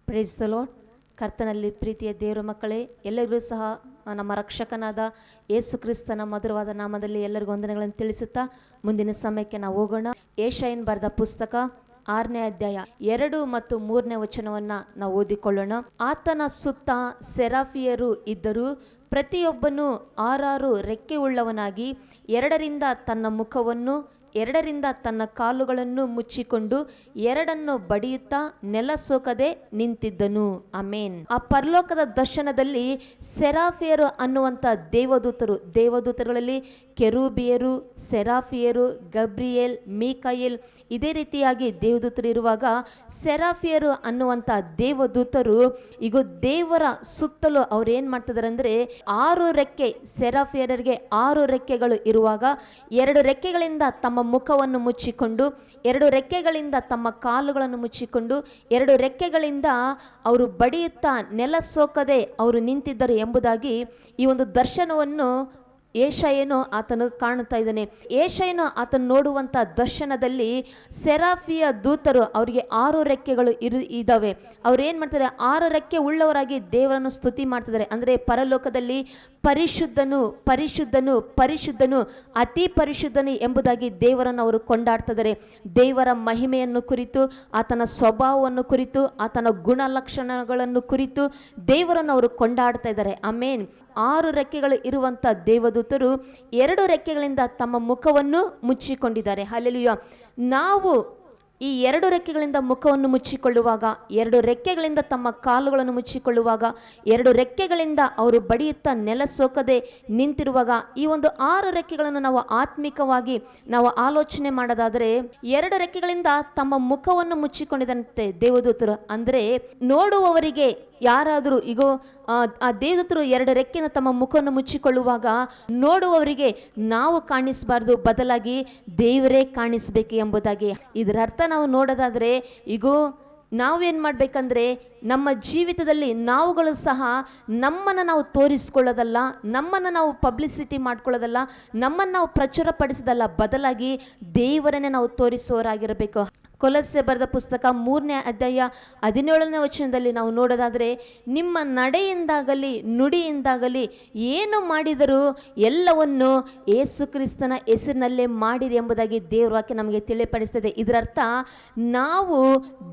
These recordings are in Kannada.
Praise the lord. ಕರ್ತನಲ್ಲಿ ಪ್ರೀತಿಯ ದೇವರ ಮಕ್ಕಳೇ, ಎಲ್ಲರಿಗೂ ಸಹ ನಮ್ಮ ರಕ್ಷಕನಾದ ಯೇಸು ಕ್ರಿಸ್ತನ ಮಧುರವಾದ ನಾಮದಲ್ಲಿ ಎಲ್ಲರಿಗೂ ವಂದನೆಗಳನ್ನು ತಿಳಿಸುತ್ತಾ ಮುಂದಿನ ಸಮಯಕ್ಕೆ ನಾವು ಹೋಗೋಣ. ಯೆಶಾಯನ ಬರೆದ ಪುಸ್ತಕ 6ನೇ ಅಧ್ಯಾಯ 2 ಮತ್ತು 3ನೇ ವಚನವನ್ನು ನಾವು ಓದಿಕೊಳ್ಳೋಣ. ಆತನ ಸುತ್ತ ಸೆರಾಫಿಯರು ಇದ್ದರು, ಪ್ರತಿಯೊಬ್ಬನು 6 ರೆಕ್ಕೆ ಉಳ್ಳವನಾಗಿ 2ರಿಂದ ತನ್ನ ಮುಖವನ್ನು 2ರಿಂದ ತನ್ನ ಕಾಲುಗಳನ್ನು ಮುಚ್ಚಿಕೊಂಡು 2 ಬಡಿಯುತ್ತಾ ನೆಲ ಸೋಕದೆ ನಿಂತಿದ್ದನು. ಆಮೇನ್. ಆ ಪರಲೋಕದ ದರ್ಶನದಲ್ಲಿ ಸೆರಾಫಿಯರು ಅನ್ನುವಂಥ ದೇವದೂತರುಗಳಲ್ಲಿ ಕೆರೂಬಿಯರು, ಸೆರಾಫಿಯರು, ಗಬ್ರಿಯೇಲ್, ಮೀಕಾಯೇಲ್, ಇದೇ ರೀತಿಯಾಗಿ ದೇವದೂತರು ಇರುವಾಗ ಸೆರಾಫಿಯರು ಅನ್ನುವಂಥ ದೇವದೂತರು ಈಗ ದೇವರ ಸುತ್ತಲೂ ಅವ್ರು ಏನು ಮಾಡ್ತಿದ್ದಾರೆ ಅಂದರೆ 6 ರೆಕ್ಕೆ, ಸೆರಾಫಿಯರಿಗೆ 6 ರೆಕ್ಕೆಗಳು ಇರುವಾಗ 2 ರೆಕ್ಕೆಗಳಿಂದ ತಮ್ಮ ಮುಖವನ್ನು ಮುಚ್ಚಿಕೊಂಡು 2 ರೆಕ್ಕೆಗಳಿಂದ ತಮ್ಮ ಕಾಲುಗಳನ್ನು ಮುಚ್ಚಿಕೊಂಡು 2 ರೆಕ್ಕೆಗಳಿಂದ ಅವರು ಬಡಿಯುತ್ತಾ ನೆಲ ಸೋಕದೆ ಅವರು ನಿಂತಿದ್ದರು ಎಂಬುದಾಗಿ ಈ ಒಂದು ದರ್ಶನವನ್ನು ಯೆಶಾಯನು ಆತನು ಕಾಣುತ್ತಾ ಇದ್ದಾನೆ. ಯೆಶಾಯನು ಆತನು ನೋಡುವಂಥ ದರ್ಶನದಲ್ಲಿ ಸೆರಾಫಿಯ ದೂತರು ಅವರಿಗೆ 6 ರೆಕ್ಕೆಗಳು ಇದ್ದಾವೆ. ಅವ್ರು ಏನು ಮಾಡ್ತಾರೆ, 6 ರೆಕ್ಕೆ ಉಳ್ಳವರಾಗಿ ದೇವರನ್ನು ಸ್ತುತಿ ಮಾಡ್ತಿದ್ದಾರೆ. ಅಂದರೆ ಪರಲೋಕದಲ್ಲಿ ಪರಿಶುದ್ಧನು ಪರಿಶುದ್ಧನು ಪರಿಶುದ್ಧನು ಅತಿ ಪರಿಶುದ್ಧನು ಎಂಬುದಾಗಿ ದೇವರನ್ನು ಅವರು ಕೊಂಡಾಡ್ತಿದ್ದಾರೆ. ದೇವರ ಮಹಿಮೆಯನ್ನು ಕುರಿತು, ಆತನ ಸ್ವಭಾವವನ್ನು ಕುರಿತು, ಆತನ ಗುಣಲಕ್ಷಣಗಳನ್ನು ಕುರಿತು ದೇವರನ್ನು ಅವರು ಕೊಂಡಾಡ್ತಾ ಇದ್ದಾರೆ. ಆಮೇನ್. 6 ರೆಕ್ಕೆಗಳು ಇರುವಂಥ ದೇವದೂತರು 2 ರೆಕ್ಕೆಗಳಿಂದ ತಮ್ಮ ಮುಖವನ್ನು ಮುಚ್ಚಿಕೊಂಡಿದ್ದಾರೆ. ಹಲ್ಲೆಲೂಯಾ. ನಾವು ಈ 2 ರೆಕ್ಕೆಗಳಿಂದ ಮುಖವನ್ನು ಮುಚ್ಚಿಕೊಳ್ಳುವಾಗ, 2 ರೆಕ್ಕೆಗಳಿಂದ ತಮ್ಮ ಕಾಲುಗಳನ್ನು ಮುಚ್ಚಿಕೊಳ್ಳುವಾಗ, 2 ರೆಕ್ಕೆಗಳಿಂದ ಅವರು ಬಡಿಯುತ್ತಾ ನೆಲ ಸೋಕದೆ ನಿಂತಿರುವಾಗ, ಈ ಒಂದು 6 ರೆಕ್ಕೆಗಳನ್ನು ನಾವು ಆತ್ಮಿಕವಾಗಿ ನಾವು ಆಲೋಚನೆ ಮಾಡೋದಾದರೆ 2 ರೆಕ್ಕೆಗಳಿಂದ ತಮ್ಮ ಮುಖವನ್ನು ಮುಚ್ಚಿಕೊಂಡಿದಂತೆ ದೇವದೂತರು. ಅಂದರೆ ನೋಡುವವರಿಗೆ ಯಾರಾದರೂ ಈಗ ಆ ದೇವದೂತರು 2 ರೆಕ್ಕೆನ ತಮ್ಮ ಮುಖವನ್ನು ಮುಚ್ಚಿಕೊಳ್ಳುವಾಗ ನೋಡುವವರಿಗೆ ನಾವು ಕಾಣಿಸಬಾರ್ದು, ಬದಲಾಗಿ ದೇವರೇ ಕಾಣಿಸಬೇಕು ಎಂಬುದಾಗಿ. ಇದರ ಅರ್ಥ ನಾವು ನೋಡೋದಾದರೆ ಈಗ ನಾವೇನು ಮಾಡಬೇಕಂದ್ರೆ ನಮ್ಮ ಜೀವಿತದಲ್ಲಿ ನಾವುಗಳು ಸಹ ನಮ್ಮನ್ನು ನಾವು ತೋರಿಸ್ಕೊಳ್ಳೋದಲ್ಲ, ನಮ್ಮನ್ನು ನಾವು ಪಬ್ಲಿಸಿಟಿ ಮಾಡ್ಕೊಳ್ಳೋದಲ್ಲ, ನಮ್ಮನ್ನು ನಾವು ಪ್ರಚುರಪಡಿಸೋದಲ್ಲ, ಬದಲಾಗಿ ದೇವರನ್ನೇ ನಾವು ತೋರಿಸುವವರಾಗಿರಬೇಕು. ಕೊಲಸ್ಸೆ ಬರೆದ ಪುಸ್ತಕ 3ನೇ ಅಧ್ಯಾಯ 17ನೇ ವಚನದಲ್ಲಿ ನಾವು ನೋಡೋದಾದರೆ, ನಿಮ್ಮ ನಡೆಯಿಂದಾಗಲಿ ನುಡಿಯಿಂದಾಗಲಿ ಏನು ಮಾಡಿದರೂ ಎಲ್ಲವನ್ನು ಯೇಸು ಕ್ರಿಸ್ತನ ಹೆಸರಿನಲ್ಲೇ ಮಾಡಿರಿ ಎಂಬುದಾಗಿ ದೇವರ ವಾಕ್ಯ ನಮಗೆ ತಿಳಿಪಡಿಸ್ತದೆ. ಇದರರ್ಥ ನಾವು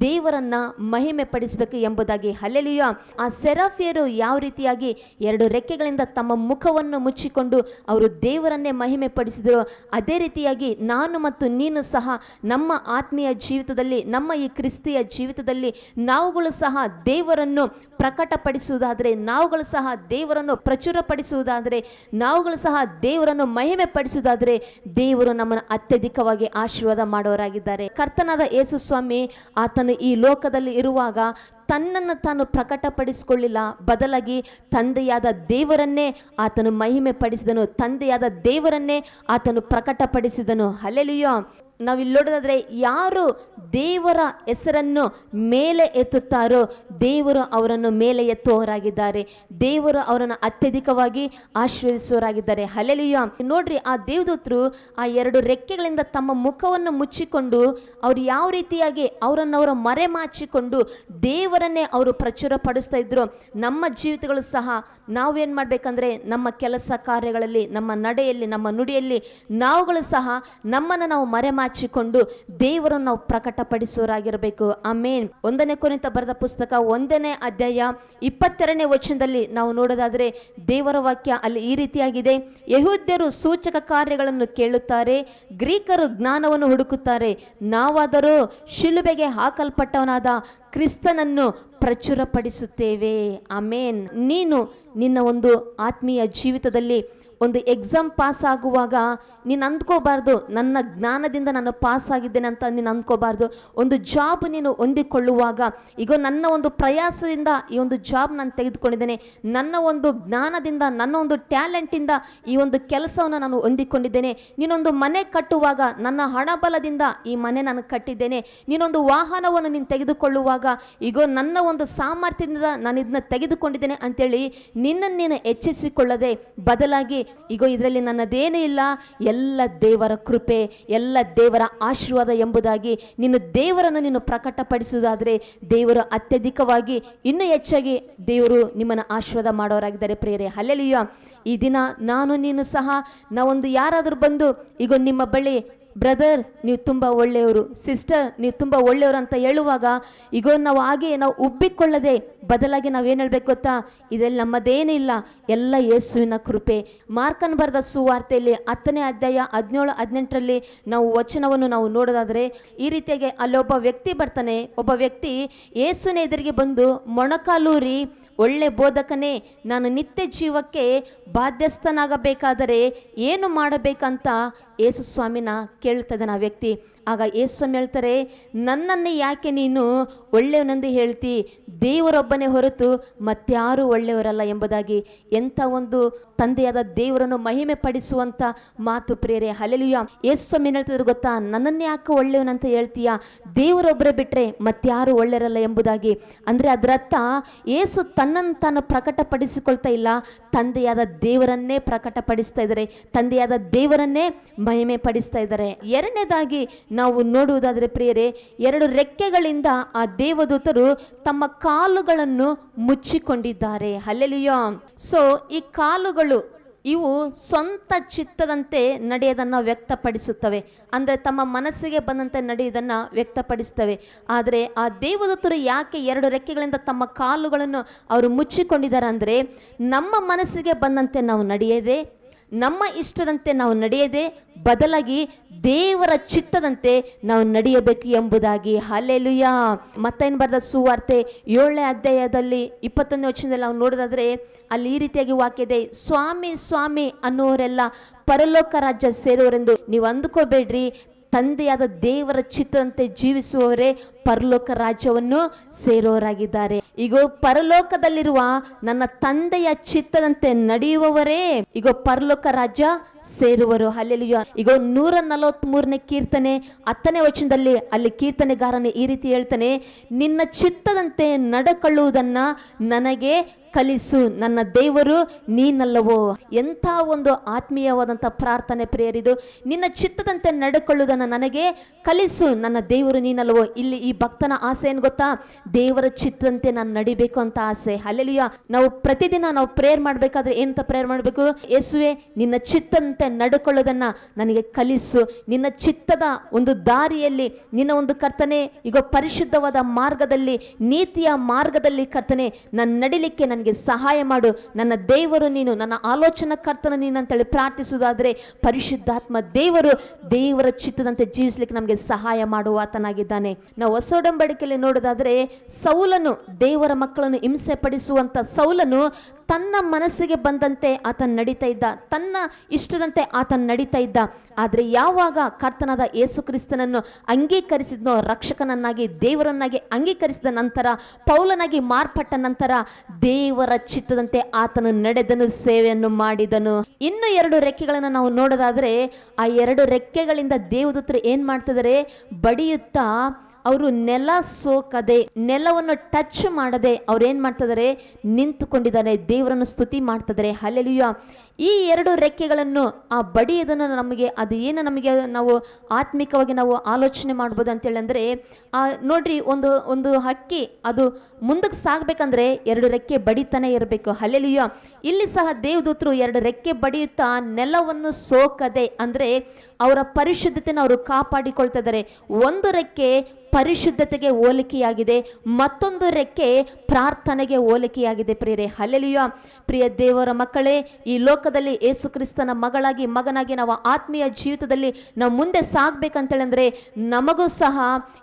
ದೇವರನ್ನು ಮಹಿಮೆ ಪಡಿಸಬೇಕು ಎಂಬುದಾಗಿ. ಹಲ್ಲೆಲೂಯಾ. ಆ ಸೆರಾಫಿಯರು ಯಾವ ರೀತಿಯಾಗಿ 2 ರೆಕ್ಕೆಗಳಿಂದ ತಮ್ಮ ಮುಖವನ್ನು ಮುಚ್ಚಿಕೊಂಡು ಅವರು ದೇವರನ್ನೇ ಮಹಿಮೆ ಪಡಿಸಿದರು, ಅದೇ ರೀತಿಯಾಗಿ ನಾನು ಮತ್ತು ನೀನು ಸಹ ನಮ್ಮ ಆತ್ಮೀಯ ಜೀವಿತದಲ್ಲಿ, ನಮ್ಮ ಈ ಕ್ರಿಸ್ತಿಯ ಜೀವಿತದಲ್ಲಿ ನಾವುಗಳು ಸಹ ದೇವರನ್ನು ಪ್ರಕಟಪಡಿಸುವುದಾದರೆ, ನಾವುಗಳು ಸಹ ದೇವರನ್ನು ಪ್ರಚುರಪಡಿಸುವುದಾದರೆ, ನಾವುಗಳು ಸಹ ದೇವರನ್ನು ಮಹಿಮೆ ಪಡಿಸುವುದಾದರೆ ದೇವರು ನಮ್ಮನ್ನು ಅತ್ಯಧಿಕವಾಗಿ ಆಶೀರ್ವಾದ ಮಾಡೋರಾಗಿದ್ದಾರೆ. ಕರ್ತನಾದ ಯೇಸು ಸ್ವಾಮಿ ಆತನು ಈ ಲೋಕದಲ್ಲಿ ಇರುವಾಗ ತನ್ನನ್ನು ತಾನು ಪ್ರಕಟಪಡಿಸಿಕೊಳ್ಳಿಲ್ಲ, ಬದಲಾಗಿ ತಂದೆಯಾದ ದೇವರನ್ನೇ ಆತನು ಮಹಿಮೆ ಪಡಿಸಿದನು, ತಂದೆಯಾದ ದೇವರನ್ನೇ ಆತನು ಪ್ರಕಟಪಡಿಸಿದನು. ಹಲ್ಲೆಲೂಯಾ. ನಾವಿಲ್ಲಿ ನೋಡೋದಾದರೆ ಯಾರು ದೇವರ ಹೆಸರನ್ನು ಮೇಲೆ ಎತ್ತುತ್ತಾರೋ ದೇವರು ಅವರನ್ನು ಮೇಲೆ ಎತ್ತುವವರಾಗಿದ್ದಾರೆ, ದೇವರು ಅವರನ್ನು ಅತ್ಯಧಿಕವಾಗಿ ಆಶೀರ್ವದಿಸುವವರಾಗಿದ್ದಾರೆ. ಹಲ್ಲೆಲೂಯಾ. ನೋಡ್ರಿ, ಆ ದೇವದೂತರು ಆ 2 ರೆಕ್ಕೆಗಳಿಂದ ತಮ್ಮ ಮುಖವನ್ನು ಮುಚ್ಚಿಕೊಂಡು ಅವ್ರು ಯಾವ ರೀತಿಯಾಗಿ ಅವರನ್ನವರು ಮರೆಮಾಚಿಕೊಂಡು ದೇವರನ್ನೇ ಅವರು ಪ್ರಚುರಪಡಿಸ್ತಾ ಇದ್ರು. ನಮ್ಮ ಜೀವಿತಗಳು ಸಹ ನಾವೇನು ಮಾಡಬೇಕಂದ್ರೆ ನಮ್ಮ ಕೆಲಸ ಕಾರ್ಯಗಳಲ್ಲಿ, ನಮ್ಮ ನಡೆಯಲ್ಲಿ, ನಮ್ಮ ನುಡಿಯಲ್ಲಿ ನಾವುಗಳು ಸಹ ನಮ್ಮನ್ನು ನಾವು ಮರೆಮಾಚಿಕೊಂಡು ದೇವರನ್ನು ನಾವು ಪ್ರಕಟಪಡಿಸುವರಾಗಿರಬೇಕು. ಆಮೇನ್. 1ನೇ ಕೊರಿಂಥ ಬರೆದ ಪುಸ್ತಕ 1ನೇ ಅಧ್ಯಾಯ 22ನೇ ವಚನದಲ್ಲಿ ನಾವು ನೋಡೋದಾದರೆ ದೇವರ ವಾಕ್ಯ ಅಲ್ಲಿ ಈ ರೀತಿಯಾಗಿದೆ. ಯೆಹೂದ್ಯರು ಸೂಚಕ ಕಾರ್ಯಗಳನ್ನು ಕೇಳುತ್ತಾರೆ, ಗ್ರೀಕರು ಜ್ಞಾನವನ್ನು ಹುಡುಕುತ್ತಾರೆ, ನಾವಾದರೂ ಶಿಲುಬೆಗೆ ಹಾಕಲ್ಪಟ್ಟವನಾದ ಕ್ರಿಸ್ತನನ್ನು ಪ್ರಚುರಪಡಿಸುತ್ತೇವೆ. ಆಮೇನ್. ನೀನು ನಿನ್ನ ಒಂದು ಆತ್ಮೀಯ ಜೀವಿತದಲ್ಲಿ ಒಂದು ಎಕ್ಸಾಮ್ ಪಾಸ್ ಆಗುವಾಗ ನೀನು ಅಂದ್ಕೋಬಾರ್ದು ನನ್ನ ಜ್ಞಾನದಿಂದ ನಾನು ಪಾಸ್ ಆಗಿದ್ದೇನೆ ಅಂತ ನೀನು ಅಂದ್ಕೋಬಾರ್ದು. ಒಂದು ಜಾಬ್ ನೀನು ಹೊಂದಿಕೊಳ್ಳುವಾಗ, ಈಗ ನನ್ನ ಒಂದು ಪ್ರಯಾಸದಿಂದ ಈ ಒಂದು ಜಾಬ್ ನಾನು ತೆಗೆದುಕೊಂಡಿದ್ದೇನೆ, ನನ್ನ ಒಂದು ಜ್ಞಾನದಿಂದ, ನನ್ನ ಒಂದು ಟ್ಯಾಲೆಂಟಿಂದ ಈ ಒಂದು ಕೆಲಸವನ್ನು ನಾನು ಹೊಂದಿಕೊಂಡಿದ್ದೇನೆ. ನೀನೊಂದು ಮನೆ ಕಟ್ಟುವಾಗ ನನ್ನ ಹಣಬಲದಿಂದ ಈ ಮನೆ ನಾನು ಕಟ್ಟಿದ್ದೇನೆ. ನೀನೊಂದು ವಾಹನವನ್ನು ನೀನು ತೆಗೆದುಕೊಳ್ಳುವಾಗ ಈಗ ನನ್ನ ಒಂದು ಸಾಮರ್ಥ್ಯದಿಂದ ನಾನು ಇದನ್ನ ತೆಗೆದುಕೊಂಡಿದ್ದೇನೆ ಅಂತೇಳಿ ನಿನ್ನನ್ನು ನೀನು ಹೆಚ್ಚಿಸಿಕೊಳ್ಳದೆ, ಬದಲಾಗಿ ಈಗ ಇದರಲ್ಲಿ ನನ್ನದೇನೂ ಇಲ್ಲ, ಎಲ್ಲ ದೇವರ ಕೃಪೆ, ಎಲ್ಲ ದೇವರ ಆಶೀರ್ವಾದ ಎಂಬುದಾಗಿ ನೀನು ದೇವರನ್ನು ನೀನು ಪ್ರಕಟಪಡಿಸುವುದಾದರೆ ದೇವರು ಅತ್ಯಧಿಕವಾಗಿ ಇನ್ನೂ ಹೆಚ್ಚಾಗಿ ದೇವರು ನಿಮ್ಮನ್ನು ಆಶೀರ್ವಾದ ಮಾಡೋರಾಗಿದ್ದಾರೆ ಪ್ರಿಯರೇ. ಹಲ್ಲೆಲೂಯಾ. ಈ ದಿನ ನಾನು ನೀನು ಸಹ ನಾವೊಂದು ಯಾರಾದರೂ ಬಂದು ಈಗ ನಿಮ್ಮ ಬಳಿ ಬ್ರದರ್ ನೀವು ತುಂಬ ಒಳ್ಳೆಯವರು, ಸಿಸ್ಟರ್ ನೀವು ತುಂಬ ಒಳ್ಳೆಯವರು ಅಂತ ಹೇಳುವಾಗ ಈಗ ನಾವು ಹಾಗೆ ನಾವು ಉಬ್ಬಿಕೊಳ್ಳದೆ ಬದಲಾಗಿ ನಾವೇನು ಹೇಳ್ಬೇಕು ಗೊತ್ತಾ, ಇದರಲ್ಲಿ ನಮ್ಮದೇನೇ ಇಲ್ಲ, ಎಲ್ಲ ಯೇಸುವಿನ ಕೃಪೆ. ಮಾರ್ಕನ್ ಬರೆದ ಸುವಾರ್ತೆಯಲ್ಲಿ 10ನೇ ಅಧ್ಯಾಯ 17-18ರಲ್ಲಿ ನಾವು ವಚನವನ್ನು ನಾವು ನೋಡೋದಾದರೆ ಈ ರೀತಿಯಾಗಿ ಅಲ್ಲೊಬ್ಬ ವ್ಯಕ್ತಿ ಬರ್ತಾನೆ. ಒಬ್ಬ ವ್ಯಕ್ತಿ ಯೇಸುವಿನ ಎದುರಿಗೆ ಬಂದು ಮೊಣಕಾಲೂರಿ, ಒಳ್ಳೆ ಬೋಧಕನೇ, ನಾನು ನಿತ್ಯ ಜೀವಕ್ಕೆ ಬಾಧ್ಯಸ್ಥನಾಗಬೇಕಾದರೆ ಏನು ಮಾಡಬೇಕಂತ ಯೇಸು ಸ್ವಾಮಿನ ಕೇಳ್ತದೆ ಆ ವ್ಯಕ್ತಿ. ಆಗ ಯೇಸು ಸ್ವಾಮಿ ಹೇಳ್ತಾರೆ, ನನ್ನನ್ನು ಯಾಕೆ ನೀನು ಒಳ್ಳೆಯವನೆಂದು ಹೇಳ್ತಿ, ದೇವರೊಬ್ಬನೇ ಹೊರತು ಮತ್ಯಾರೂ ಒಳ್ಳೆಯವರಲ್ಲ ಎಂಬುದಾಗಿ. ಎಂಥ ಒಂದು ತಂದೆಯಾದ ದೇವರನ್ನು ಮಹಿಮೆ ಪಡಿಸುವಂಥ ಮಾತು ಪ್ರಿಯರೇ. ಹಲ್ಲೆಲೂಯಾ. ಯೇಸು ಸ್ವಾಮಿ ಹೇಳ್ತಿದ್ರು ಗೊತ್ತಾ, ನನ್ನನ್ನು ಯಾಕೆ ಒಳ್ಳೆಯವನಂತ ಹೇಳ್ತೀಯಾ, ದೇವರೊಬ್ಬರೇ ಬಿಟ್ಟರೆ ಮತ್ಯಾರೂ ಒಳ್ಳೆಯರಲ್ಲ ಎಂಬುದಾಗಿ. ಅಂದರೆ ಅದರರ್ಥ ಯೇಸು ತನ್ನನ್ನು ತಾನು ಪ್ರಕಟಪಡಿಸಿಕೊಳ್ತಾ ಇಲ್ಲ, ತಂದೆಯಾದ ದೇವರನ್ನೇ ಪ್ರಕಟಪಡಿಸ್ತಾ ಇದ್ದಾರೆ, ತಂದೆಯಾದ ದೇವರನ್ನೇ ಮಹಿಮೆ ಪಡಿಸ್ತಾ ಇದ್ದಾರೆ. ಎರಡನೇದಾಗಿ ನಾವು ನೋಡುವುದಾದರೆ ಪ್ರಿಯರೇ, 2 ರೆಕ್ಕೆಗಳಿಂದ ಆ ದೇವದೂತರು ತಮ್ಮ ಕಾಲುಗಳನ್ನು ಮುಚ್ಚಿಕೊಂಡಿದ್ದಾರೆ. ಹಲ್ಲೆಲೂಯಾ. ಸೊ ಈ ಕಾಲುಗಳು ಇವು ಸ್ವಂತ ಚಿತ್ತದಂತೆ ನಡೆಯೋದನ್ನು ವ್ಯಕ್ತಪಡಿಸುತ್ತವೆ, ಅಂದರೆ ತಮ್ಮ ಮನಸ್ಸಿಗೆ ಬಂದಂತೆ ನಡೆಯೋದನ್ನು ವ್ಯಕ್ತಪಡಿಸ್ತವೆ. ಆದರೆ ಆ ದೇವದೂತರು ಯಾಕೆ 2 ರೆಕ್ಕೆಗಳಿಂದ ತಮ್ಮ ಕಾಲುಗಳನ್ನು ಅವರು ಮುಚ್ಚಿಕೊಂಡಿದ್ದಾರೆ ಅಂದರೆ, ನಮ್ಮ ಮನಸ್ಸಿಗೆ ಬಂದಂತೆ ನಾವು ನಡೆಯದೆ, ನಮ್ಮ ಇಷ್ಟದಂತೆ ನಾವು ನಡೆಯದೆ, ಬದಲಾಗಿ ದೇವರ ಚಿತ್ತದಂತೆ ನಾವು ನಡೆಯಬೇಕು ಎಂಬುದಾಗಿ. ಹಲ್ಲೆಲೂಯಾ. ಮತ್ತೇನು ಬರೆದ ಸುವಾರ್ತೆ 7ನೇ ಅಧ್ಯಾಯದಲ್ಲಿ 21ನೇ ವಚನದಲ್ಲಿ ನಾವು ನೋಡೋದಾದರೆ ಅಲ್ಲಿ ಈ ರೀತಿಯಾಗಿ ವಾಕ್ಯ ಇದೆ, ಸ್ವಾಮಿ ಸ್ವಾಮಿ ಅನ್ನುವರೆಲ್ಲ ಪರಲೋಕ ರಾಜ್ಯ ಸೇರುವರೆಂದು ನೀವು ಅಂದುಕೋಬೇಡ್ರಿ, ತಂದೆಯಾದ ದೇವರ ಚಿತ್ತದಂತೆ ಜೀವಿಸುವವರೇ ಪರಲೋಕ ರಾಜ್ಯವನ್ನು ಸೇರೋರಾಗಿದ್ದಾರೆ. ಈಗ ಪರಲೋಕದಲ್ಲಿರುವ ನನ್ನ ತಂದೆಯ ಚಿತ್ತದಂತೆ ನಡೆಯುವವರೇ ಈಗ ಪರಲೋಕ ರಾಜ್ಯ ಸೇರುವರು. ಹಲ್ಲೆಲೂಯಾ. ಈಗ 143ನೇ ಕೀರ್ತನೆ 10ನೇ ವಚನದಲ್ಲಿ ಅಲ್ಲಿ ಕೀರ್ತನೆಗಾರನೇ ಈ ರೀತಿ ಹೇಳ್ತಾನೆ, ನಿನ್ನ ಚಿತ್ತದಂತೆ ನಡಕೊಳ್ಳುವುದನ್ನ ನನಗೆ ಕಲಿಸು, ನನ್ನ ದೇವರು ನೀನಲ್ಲವೋ. ಎಂಥ ಒಂದು ಆತ್ಮೀಯವಾದಂಥ ಪ್ರಾರ್ಥನೆ ಪ್ರಿಯರಿದು. ನಿನ್ನ ಚಿತ್ತದಂತೆ ನಡ್ಕೊಳ್ಳುವುದನ್ನು ನನಗೆ ಕಲಿಸು, ನನ್ನ ದೇವರು ನೀನಲ್ಲವೋ. ಇಲ್ಲಿ ಈ ಭಕ್ತನ ಆಸೆ ಏನು ಗೊತ್ತಾ, ದೇವರ ಚಿತ್ತದಂತೆ ನಾನು ನಡಿಬೇಕು ಅಂತ ಆಸೆ. ಹಲ್ಲೆಲೂಯಾ. ನಾವು ಪ್ರತಿದಿನ ನಾವು ಪ್ರೇಯರ್ ಮಾಡಬೇಕಾದ್ರೆ ಏನಂತ ಪ್ರೇಯರ್ ಮಾಡಬೇಕು, ಯೇಸುವೆ ನಿನ್ನ ಚಿತ್ತದಂತೆ ನಡ್ಕೊಳ್ಳೋದನ್ನ ನನಗೆ ಕಲಿಸು, ನಿನ್ನ ಚಿತ್ತದ ಒಂದು ದಾರಿಯಲ್ಲಿ ನಿನ್ನ ಒಂದು ಕರ್ತನೆ ಈಗ ಪರಿಶುದ್ಧವಾದ ಮಾರ್ಗದಲ್ಲಿ, ನೀತಿಯ ಮಾರ್ಗದಲ್ಲಿ ಕರ್ತನೆ ನಾನು ನಡಿಲಿಕ್ಕೆ ನನಗೆ ಸಹಾಯ ಮಾಡು, ನನ್ನ ದೇವರು ನೀನು, ನನ್ನ ಆಲೋಚನಾ ಕರ್ತನ ನೀನು ಅಂತೇಳಿ ಪ್ರಾರ್ಥಿಸುವುದಾದರೆ ಪರಿಶುದ್ಧಾತ್ಮ ದೇವರು ದೇವರ ಚಿತ್ತದಂತೆ ಜೀವಿಸಲಿಕ್ಕೆ ನಮಗೆ ಸಹಾಯ ಮಾಡುವ ಆತನಾಗಿದ್ದಾನೆ. ನಾವು ಹೊಸ ಒಡಂಬಡಿಕೆಯಲ್ಲಿ ನೋಡೋದಾದರೆ ಸೌಲನು, ದೇವರ ಮಕ್ಕಳನ್ನು ಹಿಂಸೆ ಪಡಿಸುವಂತ ಸೌಲನು ತನ್ನ ಮನಸ್ಸಿಗೆ ಬಂದಂತೆ ಆತನ ನಡೀತಾ ಇದ್ದ, ತನ್ನ ಇಷ್ಟದಂತೆ ಆತನ ನಡೀತಾ ಇದ್ದ. ಆದರೆ ಯಾವಾಗ ಕರ್ತನಾದ ಯೇಸು ಕ್ರಿಸ್ತನನ್ನು ಅಂಗೀಕರಿಸಿದ್ನೋ, ರಕ್ಷಕನನ್ನಾಗಿ ದೇವರನ್ನಾಗಿ ಅಂಗೀಕರಿಸಿದ ನಂತರ, ಪೌಲನಾಗಿ ಮಾರ್ಪಟ್ಟ ನಂತರ ದೇವರ ಚಿತ್ತದಂತೆ ಆತನು ನಡೆದನು, ಸೇವೆಯನ್ನು ಮಾಡಿದನು. ಇನ್ನು 2 ರೆಕ್ಕೆಗಳನ್ನು ನಾವು ನೋಡೋದಾದರೆ ಆ 2 ರೆಕ್ಕೆಗಳಿಂದ ದೇವದೂತರು ಏನ್ ಮಾಡ್ತಿದ್ದಾರೆ, ಬಡಿಯುತ್ತಾ ಅವರು ನೆಲ ಸೋಕದೆ, ನೆಲವನ್ನು ಟಚ್ ಮಾಡದೆ ಅವ್ರು ಏನು ಮಾಡ್ತಿದ್ದಾರೆ, ನಿಂತುಕೊಂಡಿದ್ದಾರೆ, ದೇವರನ್ನು ಸ್ತುತಿ ಮಾಡ್ತಿದ್ದಾರೆ. ಹಲ್ಲೆಲೂಯಾ. ಈ 2 ರೆಕ್ಕೆಗಳನ್ನು ಆ ಬಡಿಯೋದನ್ನು ನಮಗೆ ಅದು ಏನು ನಮಗೆ ನಾವು ಆತ್ಮಿಕವಾಗಿ ನಾವು ಆಲೋಚನೆ ಮಾಡ್ಬೋದು ಅಂತೇಳಿ ಅಂದರೆ, ನೋಡ್ರಿ ಒಂದು ಹಕ್ಕಿ ಅದು ಮುಂದಕ್ಕೆ ಸಾಗಬೇಕಂದ್ರೆ 2 ರೆಕ್ಕೆ ಬಡಿತಾನೆ ಇರಬೇಕು. ಹಲ್ಲೆಲೂಯಾ. ಇಲ್ಲಿ ಸಹ ದೇವದೂತರು 2 ರೆಕ್ಕೆ ಬಡಿಯುತ್ತಾ ನೆಲವನ್ನು ಸೋಕದೆ ಅಂದರೆ ಅವರ ಪರಿಶುದ್ಧತೆಯನ್ನು ಅವರು ಕಾಪಾಡಿಕೊಳ್ತಾ ಇದ್ದಾರೆ. ಒಂದು ರೆಕ್ಕೆ ಪರಿಶುದ್ಧತೆಗೆ ಹೋಲಿಕೆಯಾಗಿದೆ, ಮತ್ತೊಂದು ರೆಕ್ಕೆ ಪ್ರಾರ್ಥನೆಗೆ ಹೋಲಿಕೆಯಾಗಿದೆ ಪ್ರಿಯರೇ. ಹಲ್ಲೆಲೂಯಾ. ಪ್ರಿಯ ದೇವರ ಮಕ್ಕಳೇ, ಈ ಲೋಕದಲ್ಲಿ ಯೇಸು ಕ್ರಿಸ್ತನ ಮಗನಾಗಿ ನಾವು ಆತ್ಮೀಯ ಜೀವಿತದಲ್ಲಿ ನಾವು ಮುಂದೆ ಸಾಗಬೇಕಂತೇಳಿ ಅಂದರೆ ನಮಗೂ ಸಹ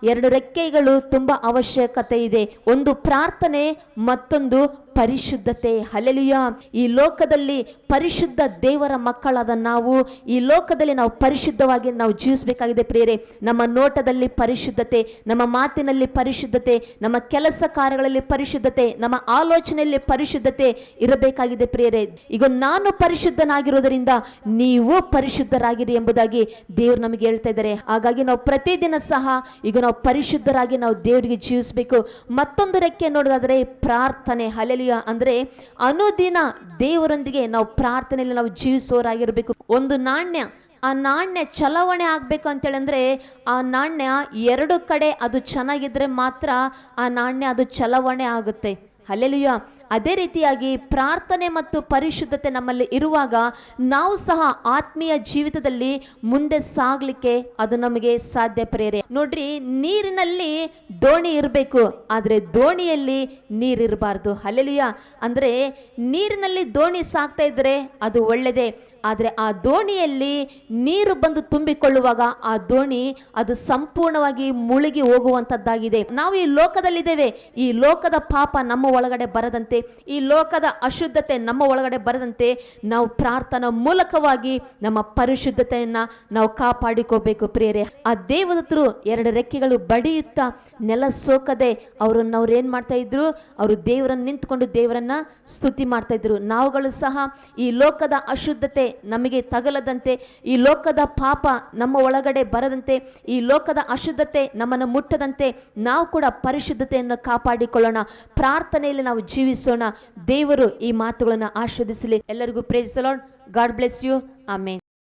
2 ರೆಕ್ಕೆಗಳು ತುಂಬ ಅವಶ್ಯಕತೆ ಇದೆ. ಒಂದು ಪ್ರಾರ್ಥನೆ, ಮತ್ತೊಂದು ಪರಿಶುದ್ಧತೆ. ಹಲ್ಲೆಲೂಯಾ. ಈ ಲೋಕದಲ್ಲಿ ಪರಿಶುದ್ಧ ದೇವರ ಮಕ್ಕಳಾದ ನಾವು ಈ ಲೋಕದಲ್ಲಿ ನಾವು ಪರಿಶುದ್ಧವಾಗಿ ನಾವು ಜೀವಿಸಬೇಕಾಗಿದೆ ಪ್ರಿಯರೇ. ನಮ್ಮ ನೋಟದಲ್ಲಿ ಪರಿಶುದ್ಧತೆ, ನಮ್ಮ ಮಾತಿನಲ್ಲಿ ಪರಿಶುದ್ಧತೆ, ನಮ್ಮ ಕೆಲಸ ಕಾರ್ಯಗಳಲ್ಲಿ ಪರಿಶುದ್ಧತೆ, ನಮ್ಮ ಆಲೋಚನೆಯಲ್ಲಿ ಪರಿಶುದ್ಧತೆ ಇರಬೇಕಾಗಿದೆ ಪ್ರಿಯರೇ. ಈಗ ನಾನು ಪರಿಶುದ್ಧನಾಗಿರೋದರಿಂದ ನೀವು ಪರಿಶುದ್ಧರಾಗಿರಿ ಎಂಬುದಾಗಿ ದೇವರು ನಮಗೆ ಹೇಳ್ತಾ ಇದ್ದಾರೆ. ಹಾಗಾಗಿ ನಾವು ಪ್ರತಿದಿನ ಸಹ ಈಗ ನಾವು ಪರಿಶುದ್ಧರಾಗಿ ನಾವು ದೇವರಿಗೆ ಜೀವಿಸಬೇಕು. ಮತ್ತೊಂದು ರೆಕ್ಕೆ ನೋಡೋದಾದರೆ ಪ್ರಾರ್ಥನೆ. ಹಲ್ಲೆಲೂಯಾ. ಹಲ್ಲೆಲೂಯ. ಅಂದ್ರೆ ಅನುದಿನ ದೇವರೊಂದಿಗೆ ನಾವು ಪ್ರಾರ್ಥನೆಯಲ್ಲಿ ನಾವು ಜೀವಿಸೋರಾಗಿರ್ಬೇಕು. ಒಂದು ನಾಣ್ಯ, ಆ ನಾಣ್ಯ ಚಲಾವಣೆ ಆಗ್ಬೇಕು ಅಂತೇಳಿ ಅಂದ್ರೆ ಆ ನಾಣ್ಯ ಎರಡು ಕಡೆ ಅದು ಚೆನ್ನಾಗಿದ್ರೆ ಮಾತ್ರ ಆ ನಾಣ್ಯ ಅದು ಚಲಾವಣೆ ಆಗುತ್ತೆ. ಹಲ್ಲೆಲೂಯ. ಅದೇ ರೀತಿಯಾಗಿ ಪ್ರಾರ್ಥನೆ ಮತ್ತು ಪರಿಶುದ್ಧತೆ ನಮ್ಮಲ್ಲಿ ಇರುವಾಗ ನಾವು ಸಹ ಆತ್ಮೀಯ ಜೀವಿತದಲ್ಲಿ ಮುಂದೆ ಸಾಗಲಿಕ್ಕೆ ಅದು ನಮಗೆ ಸಾಧ್ಯ ಪ್ರಿಯರೇ. ನೋಡ್ರಿ, ನೀರಿನಲ್ಲಿ ದೋಣಿ ಇರಬೇಕು, ಆದರೆ ದೋಣಿಯಲ್ಲಿ ನೀರಿರಬಾರ್ದು. ಹಲ್ಲೆಲೂಯ. ಅಂದ್ರೆ ನೀರಿನಲ್ಲಿ ದೋಣಿ ಸಾಗ್ತಾ ಇದ್ರೆ ಅದು ಒಳ್ಳೆಯದೇ, ಆದರೆ ಆ ದೋಣಿಯಲ್ಲಿ ನೀರು ಬಂದು ತುಂಬಿಕೊಳ್ಳುವಾಗ ಆ ದೋಣಿ ಅದು ಸಂಪೂರ್ಣವಾಗಿ ಮುಳುಗಿ ಹೋಗುವಂತದ್ದಾಗಿದೆ. ನಾವು ಈ ಲೋಕದಲ್ಲಿದ್ದೇವೆ, ಈ ಲೋಕದ ಪಾಪ ನಮ್ಮ ಒಳಗಡೆ ಬರದಂತೆ, ಈ ಲೋಕದ ಅಶುದ್ಧತೆ ನಮ್ಮ ಒಳಗಡೆ ಬರದಂತೆ ನಾವು ಪ್ರಾರ್ಥನಾ ಮೂಲಕವಾಗಿ ನಮ್ಮ ಪರಿಶುದ್ಧತೆಯನ್ನ ನಾವು ಕಾಪಾಡಿಕೋಬೇಕು ಪ್ರಿಯರೇ. ಆ ದೇವದೂತರು ಎರಡು ರೆಕ್ಕೆಗಳು ಬಡಿಯುತ್ತಾ ನೆಲ ಸೋಕದೆ ಅವ್ರು ಏನ್ ಮಾಡ್ತಾ ಇದ್ರು, ಅವರು ದೇವರನ್ನು ನಿಂತ್ಕೊಂಡು ದೇವರನ್ನ ಸ್ತುತಿ ಮಾಡ್ತಾ ಇದ್ರು. ನಾವುಗಳು ಸಹ ಈ ಲೋಕದ ಅಶುದ್ಧತೆ ನಮಗೆ ತಗಲದಂತೆ, ಈ ಲೋಕದ ಪಾಪ ನಮ್ಮ ಒಳಗಡೆ ಬರದಂತೆ, ಈ ಲೋಕದ ಅಶುದ್ಧತೆ ನಮ್ಮನ್ನು ಮುಟ್ಟದಂತೆ ನಾವು ಕೂಡ ಪರಿಶುದ್ಧತೆಯನ್ನು ಕಾಪಾಡಿಕೊಳ್ಳೋಣ. ಪ್ರಾರ್ಥನೆಯಲ್ಲಿ ನಾವು ಜೀವಿಸೋಣ. ದೇವರು ಈ ಮಾತುಗಳನ್ನು ಆಶೀರ್ವದಿಸಲಿ. ಎಲ್ಲರಿಗೂ praise the Lord. God bless you. Amen.